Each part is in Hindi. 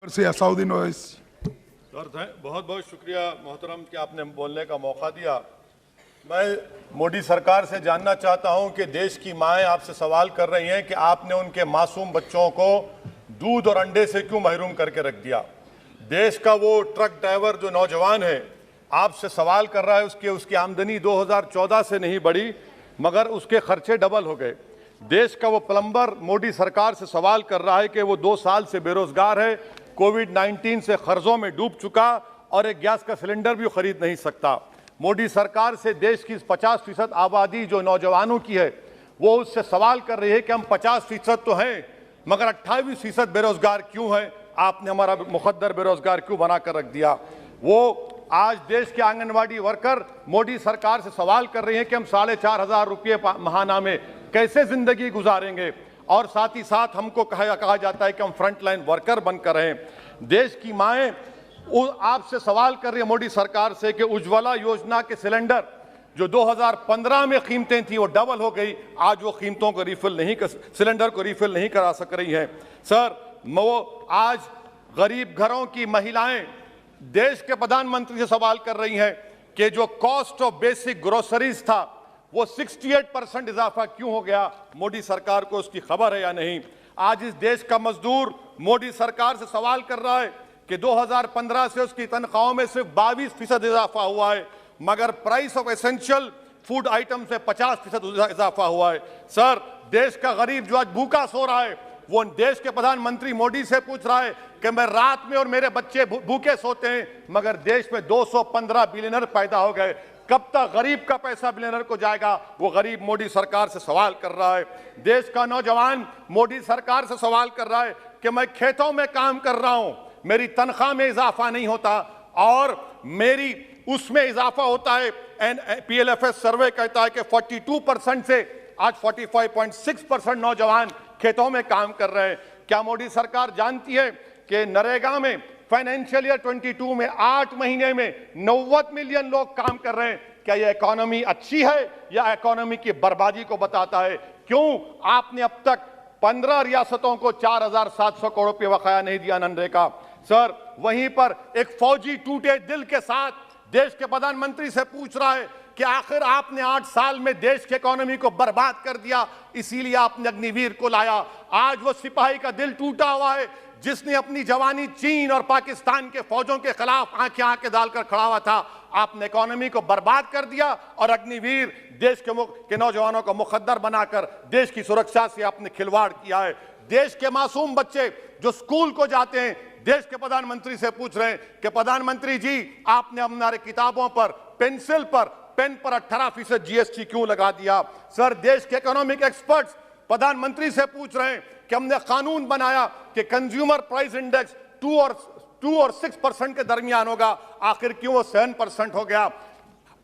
से असाउद्दीन ओवैसी। सर बहुत बहुत शुक्रिया मोहतरम कि आपने बोलने का मौका दिया। मैं मोदी सरकार से जानना चाहता हूं कि देश की माएँ आपसे सवाल कर रही हैं कि आपने उनके मासूम बच्चों को दूध और अंडे से क्यों महरूम करके रख दिया। देश का वो ट्रक ड्राइवर जो नौजवान है आपसे सवाल कर रहा है, उसकी आमदनी 2014 से नहीं बढ़ी मगर उसके खर्चे डबल हो गए। देश का वो प्लम्बर मोदी सरकार से सवाल कर रहा है कि वो 2 साल से बेरोजगार है, कोविड-19 से कर्जों में डूब चुका और एक गैस का सिलेंडर भी खरीद नहीं सकता। मोदी सरकार से देश की 50% आबादी जो नौजवानों की है वो उससे सवाल कर रही है कि हम 50% तो हैं मगर 28% बेरोजगार क्यों है, आपने हमारा मुकद्दर बेरोजगार क्यों बनाकर रख दिया। वो आज देश के आंगनवाड़ी वर्कर मोदी सरकार से सवाल कर रही हैं कि हम 4,500 रुपये महाना में कैसे जिंदगी गुजारेंगे और साथ ही साथ हमको कहा जाता है कि हम फ्रंटलाइन वर्कर बनकर रहें। देश की माएँ आपसे सवाल कर रही है मोदी सरकार से कि उज्ज्वला योजना के सिलेंडर जो 2015 में कीमतें थी वो डबल हो गई, आज वो कीमतों को सिलेंडर को रिफिल नहीं करा सक रही हैं। सर वो आज गरीब घरों की महिलाएं देश के प्रधानमंत्री से सवाल कर रही हैं कि जो कॉस्ट ऑफ बेसिक ग्रोसरीज था वो 68% इजाफा क्यों हो गया, मोदी सरकार को उसकी खबर है या नहीं। आज इस देश का मजदूर मोदी सरकार से सवाल कर रहा है कि 2015 से उसकी तनख्वाहों में सिर्फ 22% इजाफा हुआ है मगर price of essential food item से 50% इजाफा हुआ है। सर देश का गरीब जो आज भूखा सो रहा है वो देश के प्रधानमंत्री मोदी से पूछ रहा है कि मैं रात में और मेरे बच्चे भूखे सोते हैं मगर देश में 215 बिलियनर पैदा हो गए, कब तक गरीब का पैसा बिलियनर को जाएगा, वो गरीब मोदी सरकार से सवाल कर रहा है। देश का नौजवान मोदी सरकार से सवाल कर रहा है कि मैं खेतों में काम कर रहा हूं, मेरी तनख्वाह में इजाफा नहीं होता और मेरी उसमें इजाफा होता है। PLFS सर्वे कहता है कि 42% से आज 45.6% नौजवान खेतों में काम कर रहे हैं। क्या मोदी सरकार जानती है कि नरेगा में फाइनेंशियल ईयर 22 में 8 महीने में 90 मिलियन लोग काम कर रहे हैं। क्या यह इकोनॉमी अच्छी है या इकोनॉमी की बर्बादी को बताता है? क्यों आपने अब तक 15 रियासतों को 4,700 करोड़ रुपये बकाया नहीं दिया मनरेगा। सर वहीं पर एक फौजी टूटे दिल के साथ देश के प्रधानमंत्री से पूछ रहा है कि आखिर आपने 8 साल में देश की इकोनॉमी को बर्बाद कर दिया, इसीलिए आपने अग्निवीर को लाया। आज वो सिपाही का दिल टूटा हुआ है जिसने अपनी जवानी चीन और पाकिस्तान के फौजों के खिलाफ आंखें डालकर खड़ा हुआ था। आपने इकोनॉमी को बर्बाद कर दिया और अग्निवीर देश के नौजवानों को मुकद्दर बनाकर देश की सुरक्षा से आपने खिलवाड़ किया है। देश के मासूम बच्चे जो स्कूल को जाते हैं देश के प्रधानमंत्री से पूछ रहे हैं कि प्रधानमंत्री जी आपने हमारे किताबों पर पेंसिल पर पेन पर 18% GST क्यों लगा दिया। सर देश के इकोनॉमिक एक्सपर्ट्स प्रधानमंत्री से पूछ रहे हैं कि हमने कानून बनाया कि कंज्यूमर प्राइस इंडेक्स 2 और 6% के दरमियान होगा, आखिर क्यों वो 7% हो गया।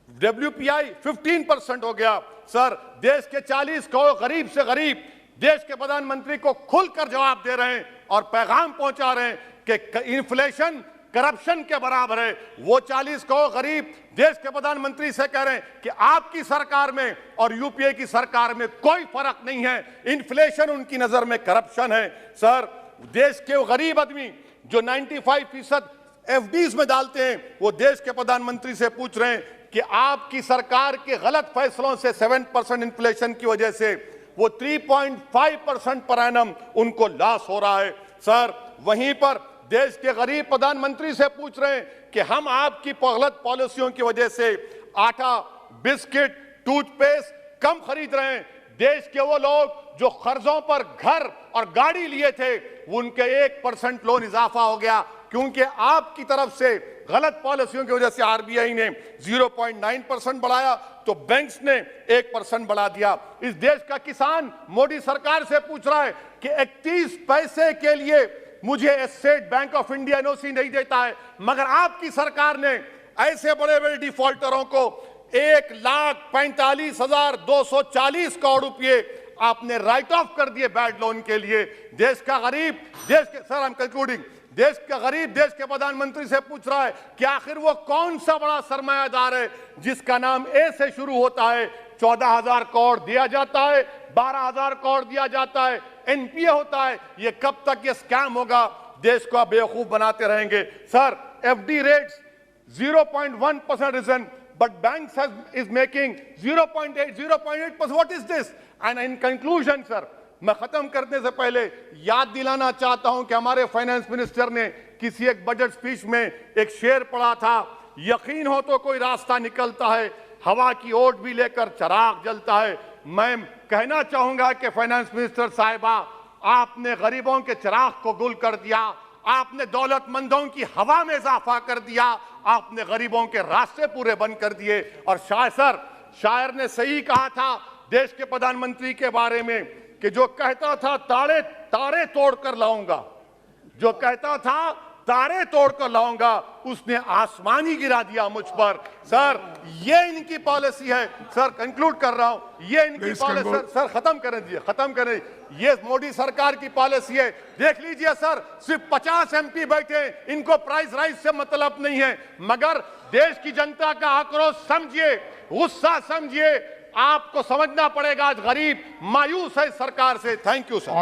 WPI 15% हो गया। सर देश के 40 करोड़ गरीब से गरीब देश के प्रधानमंत्री को खुलकर जवाब दे रहे हैं और पैगाम पहुंचा रहे हैं कि इन्फ्लेशन करप्शन के बराबर है। वो 40 करोड़ गरीब देश के प्रधानमंत्री से कह रहे हैं कि आपकी सरकार में और यूपीए की सरकार में कोई फर्क नहीं है, इन्फ्लेशन उनकी नजर में करप्शन है। सर देश के वो गरीब आदमी जो 95% FDs में डालते हैं वो देश के प्रधानमंत्री से पूछ रहे हैं कि आपकी सरकार के गलत फैसलों से 7% इन्फ्लेशन की वजह से वो 3.5% पर एनम उनको लॉस हो रहा है। सर वहीं पर देश के गरीब प्रधानमंत्री से पूछ रहे हैं कि हम आपकी गलत पॉलिसियों की वजह से आटा, बिस्किट, टूथपेस्ट कम खरीद रहे हैं। देश के वो लोग जो कर्जों पर घर और गाड़ी लिए थे उनके 1% लोन इजाफा हो गया क्योंकि आपकी तरफ से गलत पॉलिसियों की वजह से RBI ने 0.9% बढ़ाया तो बैंक्स ने 1% बढ़ा दिया। इस देश का किसान मोदी सरकार से पूछ रहा है कि 31 पैसे के लिए मुझे state bank of India NOC नहीं देता है मगर आपकी सरकार ने ऐसे बड़े बड़े डिफॉल्टरों को 1,45,240 करोड़ रुपए आपने राइट ऑफ कर दिए बैड लोन के लिए। देश का गरीब देश का गरीब देश के प्रधानमंत्री से पूछ रहा है कि आखिर वो कौन सा बड़ा सरमायादार है जिसका नाम A से शुरू होता है। 14,000 करोड़ दिया जाता है, 12,000 करोड़ दिया जाता है, NPA होता है। ये कब तक ये स्कैम होगा देश को आप बेवकूफ बनाते रहेंगे। Sir, FD rates 0.1% risen, but banks is making 0.8, 0.8%. What is this? And in conclusion, sir, मैं खत्म करने से पहले याद दिलाना चाहता हूं कि हमारे फाइनेंस मिनिस्टर ने किसी एक बजट स्पीच में एक शेर पढ़ा था, यकीन हो तो कोई रास्ता निकलता है, हवा की ओट भी लेकर चिराग जलता है। मैं कहना चाहूंगा कि फाइनेंस मिनिस्टर साहिबा, आपने गरीबों के चिराग को गुल कर दिया, आपने दौलतमंदों की हवा में इजाफा कर दिया, आपने गरीबों के रास्ते पूरे बंद कर दिए। और शायर ने सही कहा था देश के प्रधानमंत्री के बारे में कि जो कहता था तारे तोड़कर लाऊंगा, जो कहता था तारे तोड़कर लाऊंगा, उसने आसमान ही गिरा दिया मुझ पर। सर, ये इनकी पॉलिसी है। सर, कंक्लूड कर रहा हूं, ये इनकी पॉलिसी। सर, खत्म करें। ये मोदी सरकार की पॉलिसी है। देख लीजिए सर, सिर्फ 50 एमपी बैठे, इनको प्राइस राइज से मतलब नहीं है, मगर देश की जनता का आक्रोश समझिए, गुस्सा समझिए। आपको समझना पड़ेगा, आज गरीब मायूस है सरकार से। Thank you sir.